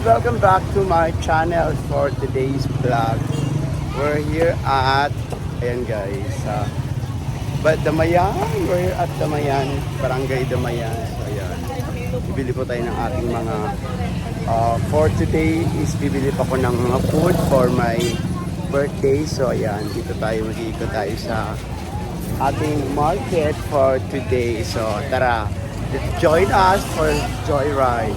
Welcome back to my channel for today's vlog. We're here at, ayan guys, Damayan. We're here at Damayan, Barangay Damayan. So ayan, bibili po tayo ng ating mga, for today is bibili pa ko ng mga food for my birthday. So ayan, dito tayo, mag-iikot tayo sa ating market for today. So tara, join us for joyride.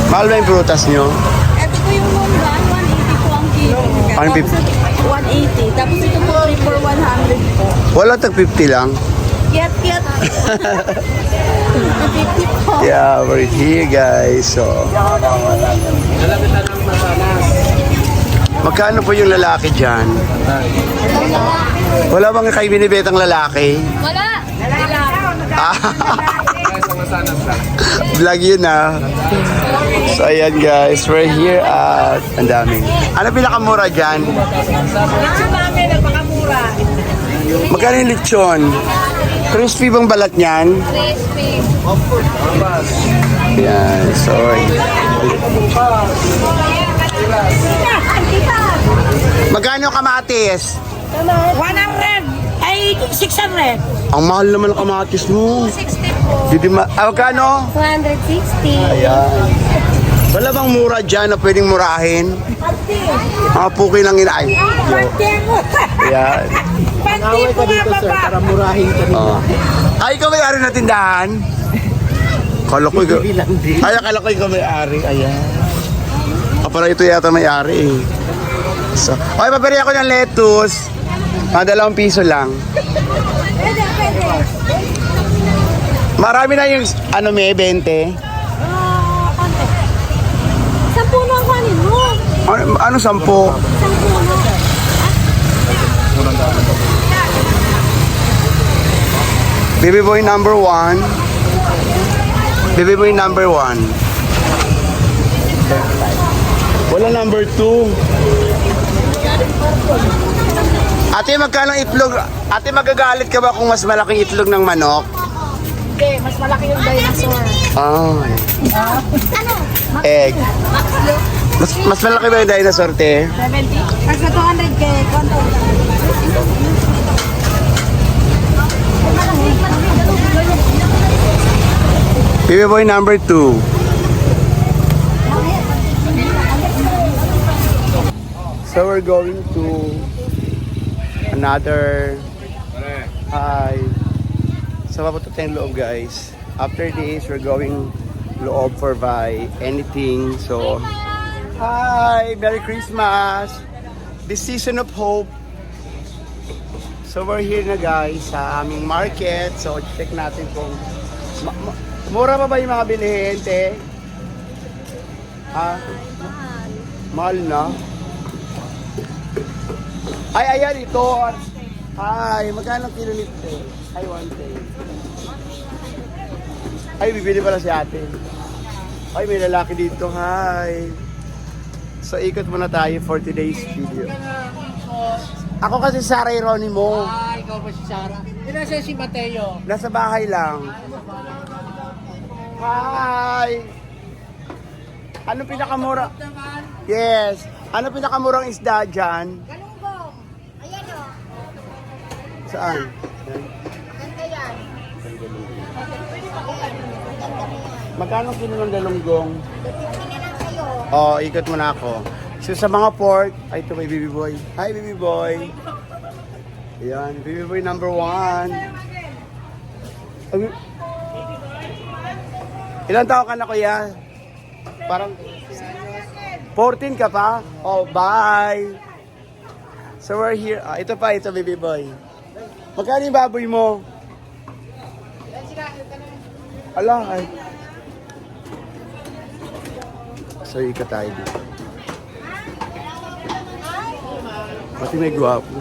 Mahal ba yung prutas nyo? Ito po yung longgan, 180 po ang kilo. Ano, Tapos 180. Tapos ito po 3 for 100 po. Wala, tag 50 lang. Kiyat. 50 po. Yeah, we're here guys. So, magkano po yung lalaki dyan? Wala bang kayo binibetang lalaki? Wala. Vlog yun ah. So ayan guys, we're here at ang daming. Ano pinakamura dyan? Lechon namin, napakamura. Magkano yung lechon? Crispy bang balat niyan? Crispy. Yan, sorry. Magkano kamatis? 100. Ay, 600. Ang mahal naman ng kamatis mo. 60 po. Hindi magkano? 260. Ayan. Wala bang mura dyan na pwedeng murahin? Mga puki lang inay. Ayan. Away ka dito, sir, para murahin ka dito. Ay, ikaw may-ari na tindahan? Kala ko ikaw. Ay, akala ko ikaw may-ari. Ayan. Para ito yata may-ari eh. So, okay, paperi ako ng lettuce. Mga 2 piso lang. Marami na yung, ano may 20? Sampu na ang kanin mo. Ano 10? Sampu na. Baby boy number 1. Baby boy number 1. Wala number 2. Ate, magkano itlog? Ate, magagalit ka ba kung mas malaking itlog ng manok? Hindi, mas malaki yung dinosaur. Ah. Ano? Egg. Mas malaki ba yung dinosaur, te? 70? Pagka 200 kay konto. Baby boy number 2. So we're going to another so papunta tayong loob guys. After this we're going loob for buy anything. So hi, Merry Christmas, this season of hope. So we're here na guys sa aming market. So check natin kung mura pa ba yung mga bilihin, te? Mahal na. Ay, ayan, ito. Ay, magkano kilo nito? Ay, 110. Ay, bibili pala si ate. Ay, may lalaki dito. Hi. So, ikot muna tayo for today's video. Ako kasi Sarah Ronnie mo. Ah, ikaw ba si Sarah? Nasa si Mateo? Nasa bahay lang. Hi. Ano pinakamura? Yes. Ano pinakamurang isda dyan? Galunggong. Ayan o. Saan? Ganda yan. Magkano kilo ng galunggong? Tingnan lang kayo. Oh, ikot mo na ako. So sa mga pork, ay ito may baby boy. Hi baby boy. Ayan, baby boy number 1. Ilan taon ka na kuya? Parang 14 ka pa? Oh, bye. So we're here. Ito pa, ito baby boy. Magkano yung baboy mo? Ala, ay. So, ikot tayo dito. Pati may gwapo.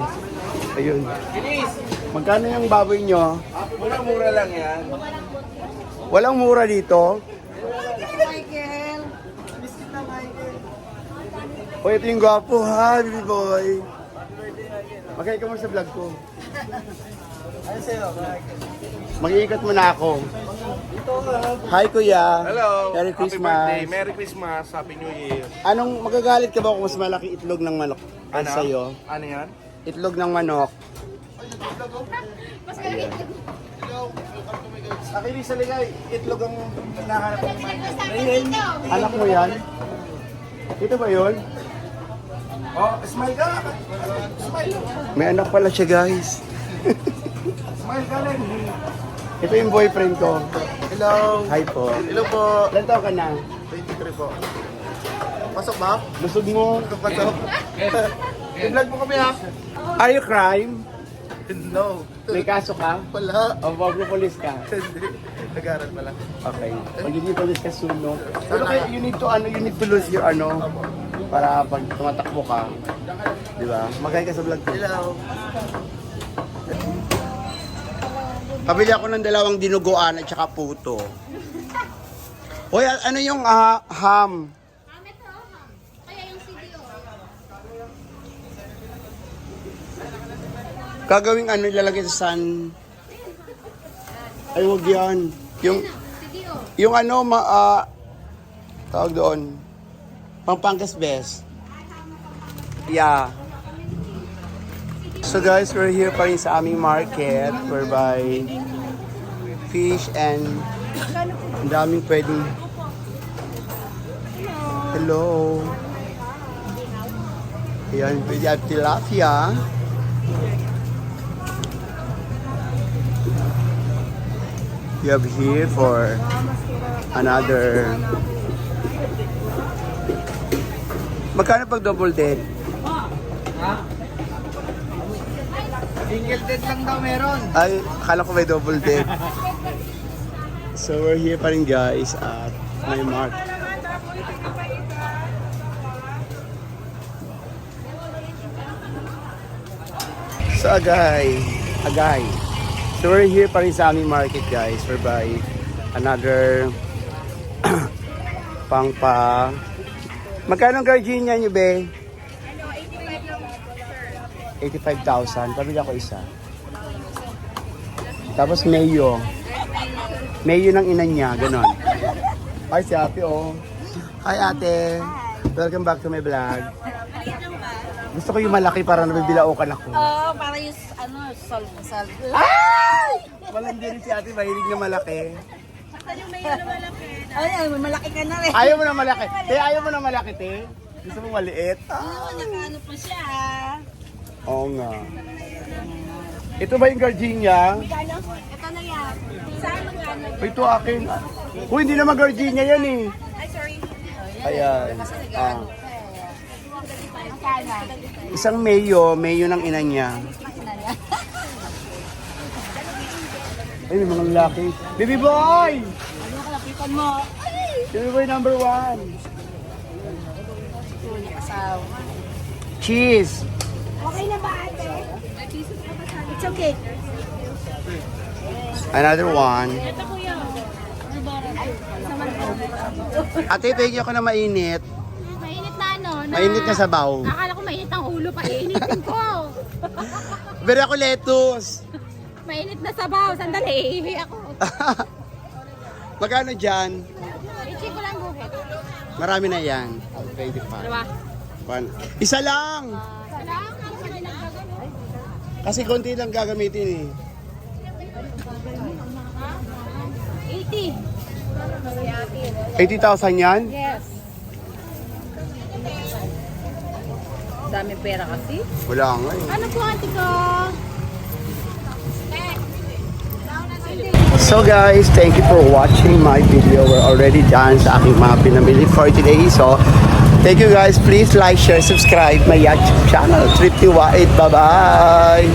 Ayun. Magkano yung baboy nyo? Mura-mura lang yan. Walang mura dito. Michael. O, ito yung gwapo ha, baby boy. Magkaya ka mo sa vlog ko. Mag-iikot muna ako. Hi kuya. Hello. Merry Happy Christmas. birthday. Merry Christmas. Happy New Year. Anong magagalit ka ba kung mas malaki itlog ng manok kaysa sa'yo? Ano yan? Itlog ng manok. Akili sa ligay. Itlog ang hinahanap ng Anak mo yan? Ito ba yun? Oh, smile ka. Smile. May anak pala siya guys. Smile ka rin. Ito yung boyfriend ko. Hello. Hi po. Hello po. Ilan taon ka na? 23 po. Pasok ba? Lusog mo. Pasok. I-vlog mo kami ha. Are you crime? No. May kaso ka? Wala. O wag mo police ka? Hindi. Nag-aaral pa lang. Okay. Pag hindi police ka suno. Pero kaya you need to lose your para pag tumatakbo ka. Di ba? Magay ka sa vlog ko. Hello. Pabili ako ng 2 dinuguan at saka puto. Hoy, ano yung ham? Gagawing ano ilalagay sa san? Ay, huwag yan. Yung tawag doon. Pampangkas best. Yeah. So guys, we're here pa rin sa aming market whereby fish and ang daming pwedeng. Hello. Ayan, pwede at tilapia. You have here for another. Magkano pag double dead? Single dead lang daw meron. Ay, akala ko may double dead. So we're here pa rin guys at may mark. So agay. So we're here pa rin sa aming market guys whereby another pangpa. Magkano ang gardenia nyo be? 85,000. Pabili ako isa. Tapos mayo. Mayo ng ina niya, ganon. Ay, si ate, oh. Hi, ate. Welcome back to my vlog. Gusto ko yung malaki para nabibilaukan ako. Oo, para yung sal. Ay! Walang din si ate, mahilig na malaki. Ay, malaki ka na rin. Ayaw mo na malaki. Te, ayaw mo na malaki, te. Gusto mo maliit? Nakaano pa siya. Oo nga. Ito ba yung gardenia? Ito na yan. Saan magkano? Ito akin. Uy, hindi naman gardenia yan eh. Ay, sorry. Ayan. Ah. Magkano? Isang mayo ng ina niya. Ay, may mga lalaki. Baby boy! Ano ka lapitan mo? Baby boy number 1. Asawa. Cheese. Okay na ba ate? It's okay. Another one. Ito kuya. Ate, pwede ako na mainit. Mainit na ano? Mainit na sabaw. Akala ko mainit ang ulo pa. Initin ko. Pero ako lettuce. Mainit na sabaw. Sandali. Ihi ako. Magkano dyan? Ichi ko lang buhit. Marami na yan. 25. Dalawa. Isa lang! Salamat. Kasi konti lang gagamitin eh. 80. 80,000 yan? Yes. Dami pera kasi. Wala nga eh. Ano po ate ko? So guys, thank you for watching my video. We're already done sa aking mga pinamili for today. So, thank you guys. Please like, share, subscribe my YouTube channel. Trip to Wait. Bye-bye!